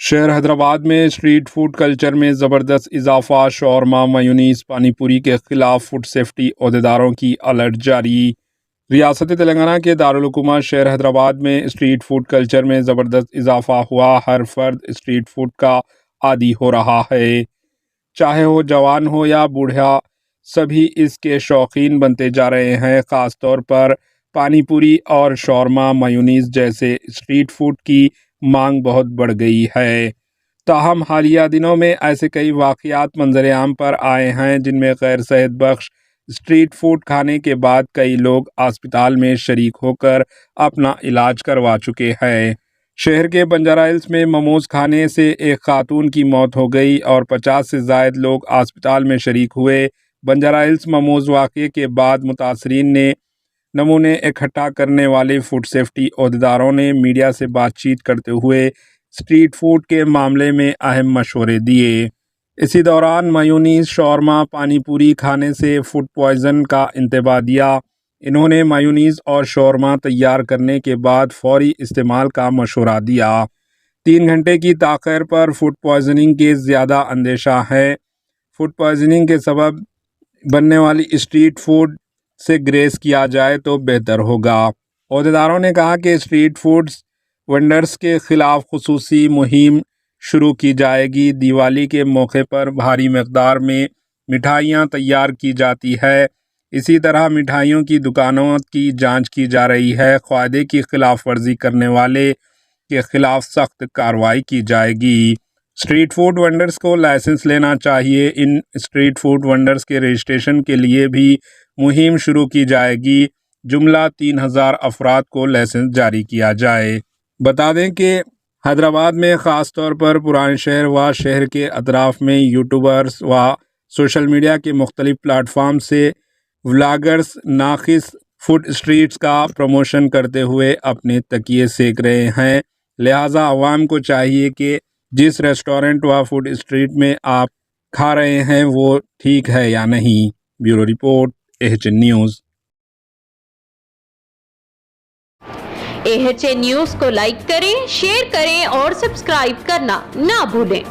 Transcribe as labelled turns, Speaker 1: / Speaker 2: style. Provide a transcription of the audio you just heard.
Speaker 1: شہر حیدرآباد میں street food culture میں زبردست اضافہ، شاورما، میونیز، پانی پوری کے خلاف فوڈ سیفٹی عہدیداروں کی الرٹ جاری۔ ریاست تلنگانہ کے دارالحکومت شہر حیدرآباد میں اسٹریٹ فوڈ کلچر میں زبردست اضافہ ہوا۔ ہر فرد اسٹریٹ فوڈ کا عادی ہو رہا ہے، چاہے وہ جوان ہو یا بوڑھا، سبھی اس کے شوقین بنتے جا رہے ہیں۔ خاص طور پر پانی پوری اور شاورما، میونیز جیسے اسٹریٹ فوڈ کی مانگ بہت بڑھ گئی ہے۔ تاہم حالیہ دنوں میں ایسے کئی واقعات منظر عام پر آئے ہیں جن میں غیر صحت بخش اسٹریٹ فوڈ کھانے کے بعد کئی لوگ اسپتال میں شریک ہو کر اپنا علاج کروا چکے ہیں۔ شہر کے بنجارہ ہلز میں موموز کھانے سے ایک خاتون کی موت ہو گئی اور 50 سے زائد لوگ اسپتال میں شریک ہوئے۔ بنجارہ ہلز موموز واقعے کے بعد متاثرین نے نمونے اکٹھا کرنے والے فوڈ سیفٹی عہدیداروں نے میڈیا سے بات چیت کرتے ہوئے اسٹریٹ فوڈ کے معاملے میں اہم مشورے دیے۔ اسی دوران میونیز، شاورما، پانی پوری کھانے سے فوڈ پوائزن کا انتباہ دیا۔ انہوں نے میونیز اور شاورما تیار کرنے کے بعد فوری استعمال کا مشورہ دیا۔ 3 گھنٹے کی تاخیر پر فوڈ پوائزننگ کے زیادہ اندیشہ ہے۔ فوڈ پوائزننگ کے سبب بننے والی اسٹریٹ فوڈ سے گریز کیا جائے تو بہتر ہوگا۔ عہدیداروں نے کہا کہ اسٹریٹ فوڈ وینڈرز کے خلاف خصوصی مہم شروع کی جائے گی۔ دیوالی کے موقع پر بھاری مقدار میں مٹھائیاں تیار کی جاتی ہے۔ اسی طرح مٹھائیوں کی دکانوں کی جانچ کی جا رہی ہے۔ قاعدے کی خلاف ورزی کرنے والے کے خلاف سخت کارروائی کی جائے گی۔ اسٹریٹ فوڈ وینڈرز کو لائسنس لینا چاہیے۔ ان اسٹریٹ فوڈ وینڈرز کے رجسٹریشن کے لیے بھی مہم شروع کی جائے گی۔ جملہ 3000 افراد کو لائسنس جاری کیا جائے۔ بتا دیں کہ حیدرآباد میں خاص طور پر پرانے شہر و شہر کے اطراف میں یوٹیوبرز و سوشل میڈیا کے مختلف پلیٹ فارم سے ولاگرز ناقص فوڈ اسٹریٹس کا پروموشن کرتے ہوئے اپنے تکیے سینک رہے ہیں۔ لہٰذا عوام کو چاہیے کہ جس ریسٹورنٹ و فوڈ اسٹریٹ میں آپ کھا رہے ہیں وہ ٹھیک ہے یا نہیں۔ Bureau report, AHN news.
Speaker 2: AHN news کو لائک کریں، شیئر کریں اور سبسکرائب کرنا نہ بھولیں۔